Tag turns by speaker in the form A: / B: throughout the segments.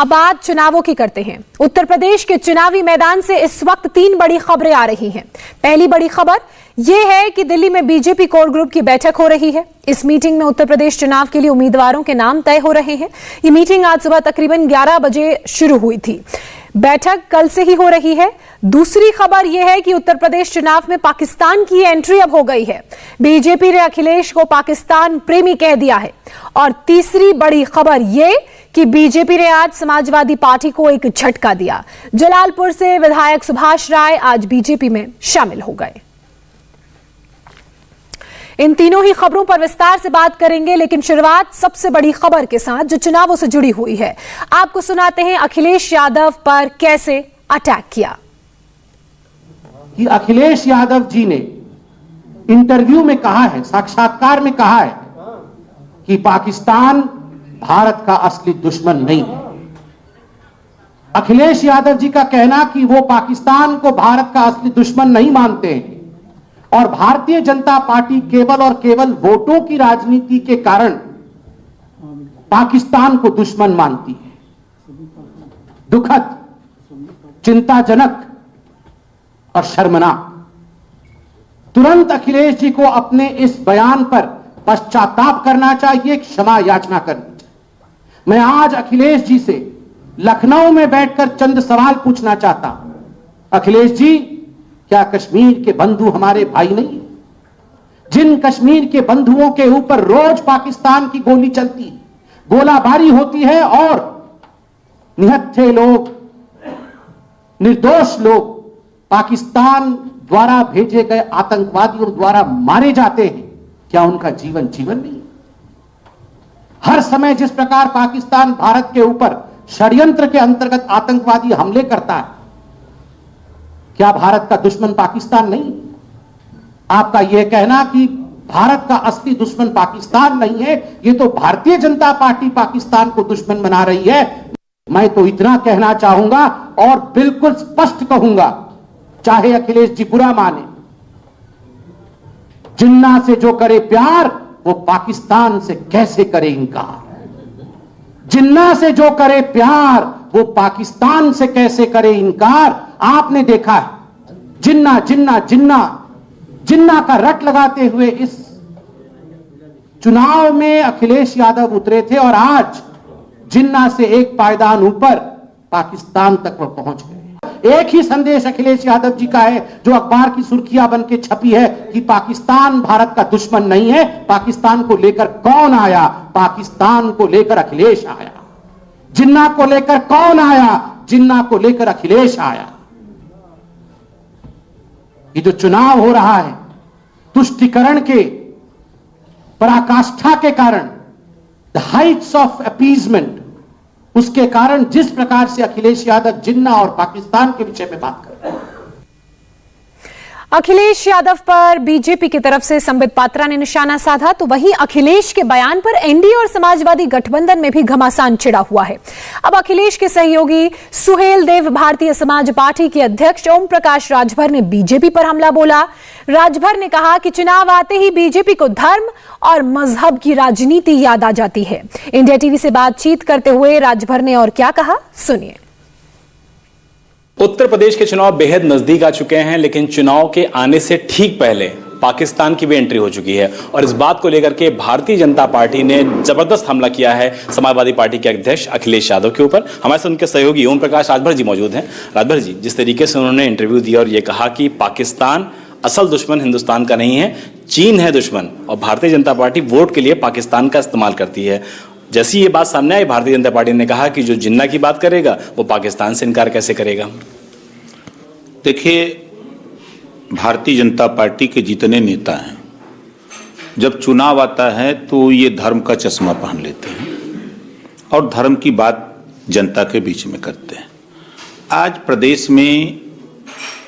A: अब बात चुनावों की करते हैं। उत्तर प्रदेश के चुनावी मैदान से इस वक्त 3 बड़ी खबरें आ रही हैं। पहली बड़ी खबर यह है कि दिल्ली में बीजेपी कोर ग्रुप की बैठक हो रही है। इस मीटिंग में उत्तर प्रदेश चुनाव के लिए उम्मीदवारों के नाम तय हो रहे हैं। ये मीटिंग आज सुबह तकरीबन 11 बजे शुरू हुई थी। बैठक कल से ही हो रही है। दूसरी खबर यह है कि उत्तर प्रदेश चुनाव में पाकिस्तान की एंट्री अब हो गई है। बीजेपी ने अखिलेश को पाकिस्तान प्रेमी कह दिया है। और तीसरी बड़ी खबर यह कि बीजेपी ने आज समाजवादी पार्टी को एक झटका दिया। जलालपुर से विधायक सुभाष राय आज बीजेपी में शामिल हो गए। इन तीनों ही खबरों पर विस्तार से बात करेंगे, लेकिन शुरुआत सबसे बड़ी खबर के साथ जो चुनावों से जुड़ी हुई है। आपको सुनाते हैं अखिलेश यादव पर कैसे अटैक किया।
B: कि अखिलेश यादव जी ने इंटरव्यू में कहा है, साक्षात्कार में कहा है कि पाकिस्तान भारत का असली दुश्मन नहीं है। अखिलेश यादव जी का कहना कि वो पाकिस्तान को भारत का असली दुश्मन नहीं मानते हैं और भारतीय जनता पार्टी केवल और केवल वोटों की राजनीति के कारण पाकिस्तान को दुश्मन मानती है। दुखद, चिंताजनक और शर्मनाक। तुरंत अखिलेश जी को अपने इस बयान पर पश्चाताप करना चाहिए, क्षमा याचना करनी चाहिए। मैं आज अखिलेश जी से लखनऊ में बैठकर चंद सवाल पूछना चाहता हूं। अखिलेश जी, क्या कश्मीर के बंधु हमारे भाई नहीं? जिन कश्मीर के बंधुओं के ऊपर रोज पाकिस्तान की गोली चलती है, गोलाबारी होती है और निहत्थे लोग, निर्दोष लोग पाकिस्तान द्वारा भेजे गए आतंकवादियों द्वारा मारे जाते हैं, क्या उनका जीवन नहीं? हर समय जिस प्रकार पाकिस्तान भारत के ऊपर षड्यंत्र के अंतर्गत आतंकवादी हमले करता है, क्या भारत का दुश्मन पाकिस्तान नहीं? आपका यह कहना कि भारत का असली दुश्मन पाकिस्तान नहीं है, यह तो भारतीय जनता पार्टी पाकिस्तान को दुश्मन बना रही है। मैं तो इतना कहना चाहूंगा और बिल्कुल स्पष्ट कहूंगा, चाहे अखिलेश जी बुरा माने, जिन्ना से जो करे प्यार वो पाकिस्तान से कैसे करे इनकार। जिन्ना से जो करे प्यार वो पाकिस्तान से कैसे करे इनकार। आपने देखा है जिन्ना जिन्ना जिन्ना जिन्ना का रट लगाते हुए इस चुनाव में अखिलेश यादव उतरे थे और आज जिन्ना से एक पायदान ऊपर पाकिस्तान तक वह पहुंच गए। एक ही संदेश अखिलेश यादव जी का है जो अखबार की सुर्खियां बन के छपी है कि पाकिस्तान भारत का दुश्मन नहीं है। पाकिस्तान को लेकर कौन आया? पाकिस्तान को लेकर अखिलेश आया। जिन्ना को लेकर कौन आया? जिन्ना को लेकर अखिलेश आया। ये जो चुनाव हो रहा है तुष्टीकरण के पराकाष्ठा के कारण, द हाइट्स ऑफ अपीजमेंट, उसके कारण जिस प्रकार से अखिलेश यादव जिन्ना और पाकिस्तान के विषय में बात कर रहे हैं।
A: अखिलेश यादव पर बीजेपी की तरफ से संबित पात्रा ने निशाना साधा, तो वहीं अखिलेश के बयान पर एनडीए और समाजवादी गठबंधन में भी घमासान छिड़ा हुआ है। अब अखिलेश के सहयोगी सुहेल देव भारतीय समाज पार्टी के अध्यक्ष ओम प्रकाश राजभर ने बीजेपी पर हमला बोला। राजभर ने कहा कि चुनाव आते ही बीजेपी को धर्म और मजहब की राजनीति याद आ जाती है। इंडिया टीवी से बातचीत करते हुए राजभर ने और क्या कहा, सुनिए।
C: उत्तर प्रदेश के चुनाव बेहद नजदीक आ चुके हैं, लेकिन चुनाव के आने से ठीक पहले पाकिस्तान की भी एंट्री हो चुकी है और इस बात को लेकर के भारतीय जनता पार्टी ने जबरदस्त हमला किया है समाजवादी पार्टी के अध्यक्ष अखिलेश यादव के ऊपर। हमारे साथ उनके सहयोगी ओम प्रकाश राजभर जी मौजूद हैं। राजभर जी, जिस तरीके से उन्होंने इंटरव्यू दिया और ये कहा कि पाकिस्तान असल दुश्मन हिंदुस्तान का नहीं है, चीन है दुश्मन और भारतीय जनता पार्टी वोट के लिए पाकिस्तान का इस्तेमाल करती है। जैसी ये बात सामने आई, भारतीय जनता पार्टी ने कहा कि जो जिन्ना की बात करेगा वो पाकिस्तान से इनकार कैसे करेगा?
D: देखिए, भारतीय जनता पार्टी के जितने नेता हैं, जब चुनाव आता है तो ये धर्म का चश्मा पहन लेते हैं और धर्म की बात जनता के बीच में करते हैं। आज प्रदेश में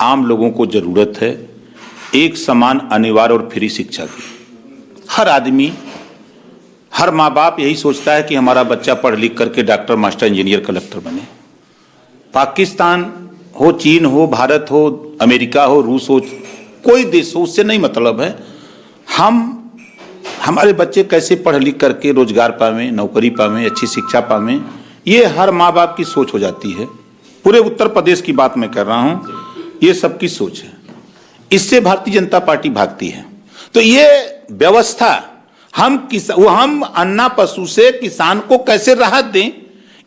D: आम लोगों को जरूरत है एक समान, अनिवार्य और फ्री शिक्षा की। हर आदमी, हर माँ बाप यही सोचता है कि हमारा बच्चा पढ़ लिख करके डॉक्टर, मास्टर, इंजीनियर, कलेक्टर बने। पाकिस्तान हो, चीन हो, भारत हो, अमेरिका हो, रूस हो, कोई देश हो, उससे नहीं मतलब है। हमारे बच्चे कैसे पढ़ लिख करके रोजगार पावें, नौकरी पावें, अच्छी शिक्षा पावें, ये हर माँ बाप की सोच हो जाती है। पूरे उत्तर प्रदेश की बात मैं कर रहा हूं, ये सबकी सोच है। इससे भारतीय जनता पार्टी भागती है। तो ये व्यवस्था हम अन्ना पशु से किसान को कैसे राहत दें,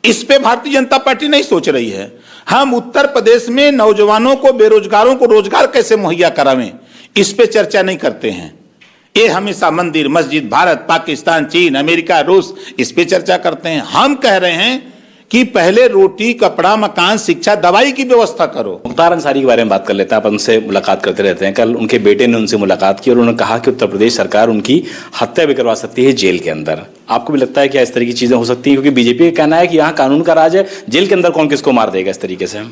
D: इस पे भारतीय जनता पार्टी नहीं सोच रही है। हम उत्तर प्रदेश में नौजवानों को, बेरोजगारों को रोजगार कैसे मुहैया करावें, इस पे चर्चा नहीं करते हैं। ये हमेशा मंदिर, मस्जिद, भारत, पाकिस्तान, चीन, अमेरिका, रूस, इस पे चर्चा करते हैं। हम कह रहे हैं कि पहले रोटी, कपड़ा, मकान, शिक्षा, दवाई की व्यवस्था करो।
C: मुख्तार अंसारी के बारे में बात कर लेते हैं। आप उनसे मुलाकात करते रहते हैं। कल उनके बेटे ने उनसे मुलाकात की और उन्होंने कहा कि उत्तर प्रदेश सरकार उनकी हत्या भी करवा सकती है जेल के अंदर। आपको भी लगता है कि इस तरह की चीजें हो सकती है? क्योंकि बीजेपी का कहना है कि यहाँ कानून का राज है, जेल के अंदर कौन किसको मार देगा इस तरीके से।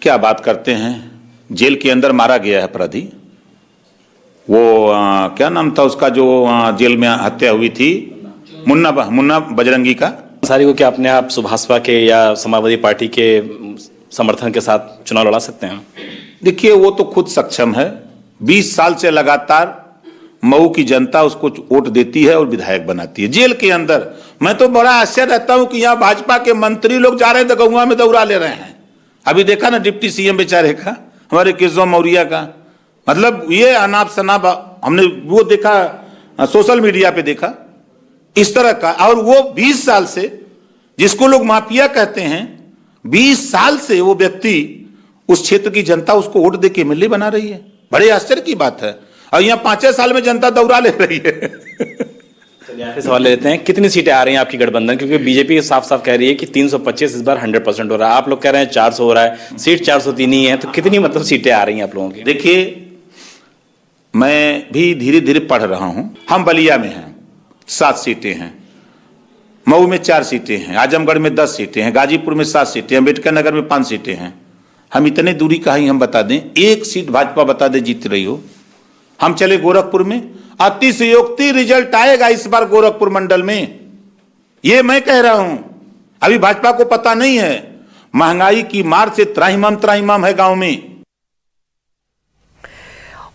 D: क्या बात करते हैं, जेल के अंदर मारा गया है अपराधी। वो क्या नाम था उसका जो जेल में हत्या हुई थी, मुन्ना बजरंगी का।
C: अंसारी को क्या अपने आप भाजपा के या समाजवादी पार्टी के समर्थन के साथ चुनाव लड़ा सकते हैं?
D: देखिए, वो तो खुद सक्षम है। 20 साल से लगातार मऊ की जनता उसको वोट देती है और विधायक बनाती है। जेल के अंदर मैं तो बड़ा आश्चर्य रहता हूं कि यहाँ भाजपा के मंत्री लोग जा रहे हैं तो गौवा में दौरा ले रहे हैं। अभी देखा ना डिप्टी सीएम बेचारे का, हमारे केशव मौर्य का, मतलब ये अनाप शनाप हमने वो देखा, सोशल मीडिया पे देखा इस तरह का। और वो 20 साल से, जिसको लोग माफिया कहते हैं, 20 साल से वो व्यक्ति, उस क्षेत्र की जनता उसको वोट दे के एमएलए बना रही है। बड़े आश्चर्य की बात है। और यहाँ 5 साल में जनता दौरा ले रही है।
C: सवाल ले लेते हैं, कितनी सीटें आ रही हैं आपकी गठबंधन? क्योंकि बीजेपी साफ साफ कह रही है कि 325 इस बार 100% हो रहा है, आप लोग कह रहे हैं 400 हो रहा है, सीट 403 ही है। तो कितनी मतलब सीटें आ रही हैं आप लोगों की?
D: देखिए, मैं भी धीरे धीरे पढ़ रहा हूं। हम बलिया में हैं, 7 सीटें हैं, मऊ में 4 सीटें हैं, आजमगढ़ में 10 सीटें हैं, गाजीपुर में 7 सीटें हैं, अम्बेडकर नगर में 5 सीटें हैं। हम इतने दूरी का ही हम बता दें, 1 सीट भाजपा बता दे जीत रही हो। हम चले गोरखपुर में, अतिशयोक्ति रिजल्ट आएगा इस बार गोरखपुर मंडल में, ये मैं कह रहा हूं। अभी भाजपा को पता नहीं है, महंगाई की मार से त्राहिमाम है गांव में।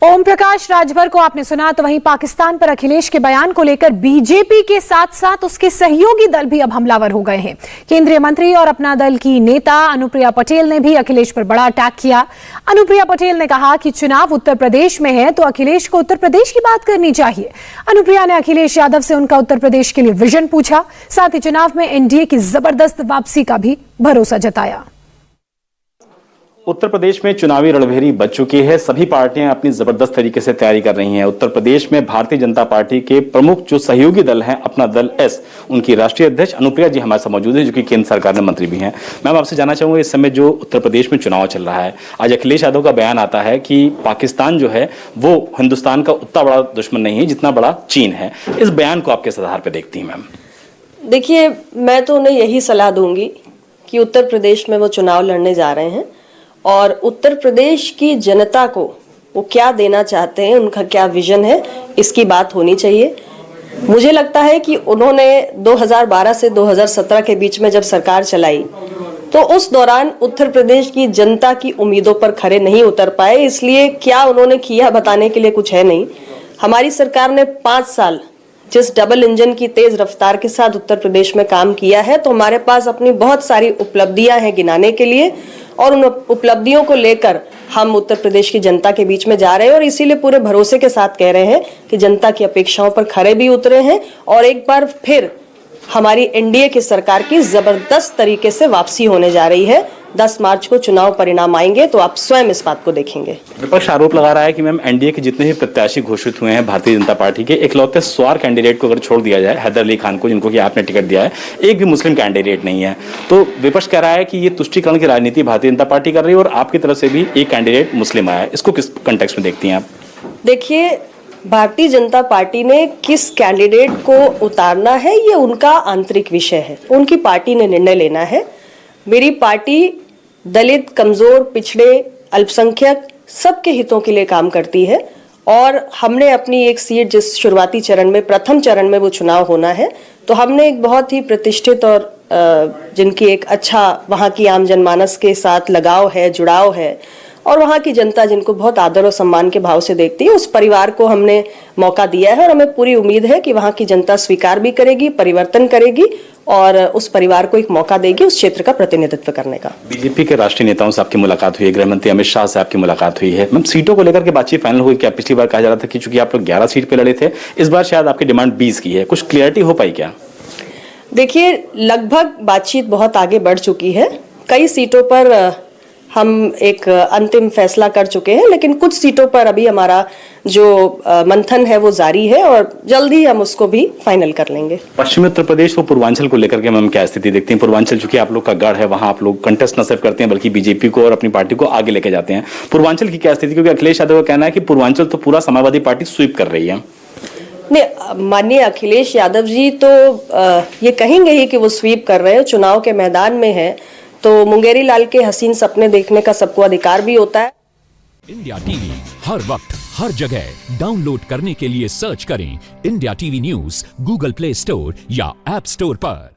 A: ओम प्रकाश राजभर को आपने सुना, तो वहीं पाकिस्तान पर अखिलेश के बयान को लेकर बीजेपी के साथ साथ उसके सहयोगी दल भी अब हमलावर हो गए हैं। केंद्रीय मंत्री और अपना दल की नेता अनुप्रिया पटेल ने भी अखिलेश पर बड़ा अटैक किया। अनुप्रिया पटेल ने कहा कि चुनाव उत्तर प्रदेश में है तो अखिलेश को उत्तर प्रदेश की बात करनी चाहिए। अनुप्रिया ने अखिलेश यादव से उनका उत्तर प्रदेश के लिए विजन पूछा, साथ ही चुनाव में एनडीए की जबरदस्त वापसी का भी भरोसा जताया।
C: उत्तर प्रदेश में चुनावी रणभेरी बच चुकी है। सभी पार्टियां अपनी जबरदस्त तरीके से तैयारी कर रही हैं। उत्तर प्रदेश में भारतीय जनता पार्टी के प्रमुख जो सहयोगी दल हैं, अपना दल एस, उनकी राष्ट्रीय अध्यक्ष अनुप्रिया जी हमारे साथ मौजूद है, जो कि केंद्र सरकार में मंत्री भी हैं। मैम, आपसे जानना चाहूंगा, इस समय जो उत्तर प्रदेश में चुनाव चल रहा है, आज अखिलेश यादव का बयान आता है कि पाकिस्तान जो है वो हिंदुस्तान का उतना बड़ा दुश्मन नहीं है जितना बड़ा चीन है। इस बयान को आप किस आधार पर देखती हैं मैम?
E: देखिए, मैं तो उन्हें यही सलाह दूंगी कि उत्तर प्रदेश में वो चुनाव लड़ने जा रहे हैं और उत्तर प्रदेश की जनता को वो क्या देना चाहते हैं, उनका क्या विजन है, इसकी बात होनी चाहिए। मुझे लगता है कि उन्होंने 2012 से 2017 के बीच में जब सरकार चलाई तो उस दौरान उत्तर प्रदेश की जनता की उम्मीदों पर खरे नहीं उतर पाए, इसलिए क्या उन्होंने किया बताने के लिए कुछ है नहीं। हमारी सरकार ने 5 साल जिस डबल इंजन की तेज रफ्तार के साथ उत्तर प्रदेश में काम किया है, तो हमारे पास अपनी बहुत सारी उपलब्धियां हैं गिनाने के लिए, और उन उपलब्धियों को लेकर हम उत्तर प्रदेश की जनता के बीच में जा रहे हैं और इसीलिए पूरे भरोसे के साथ कह रहे हैं कि जनता की अपेक्षाओं पर खरे भी उतरे हैं और एक बार फिर हमारी एनडीए की सरकार की जबरदस्त तरीके से वापसी होने जा रही है। 10 मार्च को चुनाव परिणाम आएंगे तो आप स्वयं इस बात को देखेंगे।
C: विपक्ष आरोप लगा रहा है कि मैम, एनडीए के जितने भी प्रत्याशी घोषित हुए हैं भारतीय जनता पार्टी के, इकलौते स्वार कैंडिडेट को अगर छोड़ दिया जाए, हैदर अली खान को, जिनको कि आपने टिकट दिया है, एक भी मुस्लिम कैंडिडेट नहीं है। तो विपक्ष कह रहा है कि ये तुष्टीकरण की राजनीति भारतीय जनता पार्टी कर रही है और आपकी तरफ से भी एक कैंडिडेट मुस्लिम आया है। इसको किस कंटेक्स्ट में देखती हैं आप?
E: देखिए, भारतीय जनता पार्टी ने किस कैंडिडेट को उतारना है ये उनका आंतरिक विषय है, उनकी पार्टी ने निर्णय लेना है। मेरी पार्टी दलित, कमजोर, पिछड़े, अल्पसंख्यक सबके हितों के लिए काम करती है और हमने अपनी एक सीट, जिस शुरुआती चरण में, प्रथम चरण में वो चुनाव होना है, तो हमने एक बहुत ही प्रतिष्ठित और जिनकी एक अच्छा वहाँ की आम जनमानस के साथ लगाव है, जुड़ाव है, और वहां की जनता जिनको बहुत आदर और सम्मान के भाव से देखती है, उस परिवार को हमने मौका दिया है और हमें पूरी उम्मीद है कि वहां की जनता स्वीकार भी करेगी, परिवर्तन करेगी और उस परिवार को एक मौका देगी उस क्षेत्र का प्रतिनिधित्व करने का।
C: बीजेपी के राष्ट्रीय नेताओं से आपकी मुलाकात हुई है, गृह मंत्री अमित शाह से आपकी मुलाकात हुई है, मैम सीटों को लेकर के बातचीत फाइनल हुई क्या? पिछली बार कहा जा रहा था कि चूंकि आप लोग 11 सीट पे लड़े थे, इस बार शायद आपकी डिमांड 20 की है, कुछ क्लियरिटी हो पाई क्या?
E: देखिए, लगभग बातचीत बहुत आगे बढ़ चुकी है। कई सीटों पर हम एक अंतिम फैसला कर चुके हैं, लेकिन कुछ सीटों पर अभी हमारा जो मंथन है वो जारी है और जल्दी हम उसको भी फाइनल कर लेंगे।
C: पश्चिमी उत्तर प्रदेश और पूर्वांचल को लेकर के मैम क्या स्थिति देखती हैं? पूर्वांचल चूंकि आप लोग का गढ़ है, वहां आप लोग कंटेस्ट न सिर्फ करते हैं बल्कि बीजेपी को और अपनी पार्टी को आगे लेके जाते हैं। पूर्वांचल की क्या स्थिति? क्योंकि अखिलेश यादव का कहना है कि पूर्वांचल तो पूरा समाजवादी पार्टी स्वीप कर रही है।
E: नहीं, माननीय अखिलेश यादव जी तो ये कहेंगे ही कि वो स्वीप कर रहे हैं, चुनाव के मैदान में है, तो मुंगेरी लाल के हसीन सपने देखने का सबको अधिकार भी होता है।
F: इंडिया टीवी हर वक्त हर जगह डाउनलोड करने के लिए सर्च करें India TV news Google play store या ऐप स्टोर पर।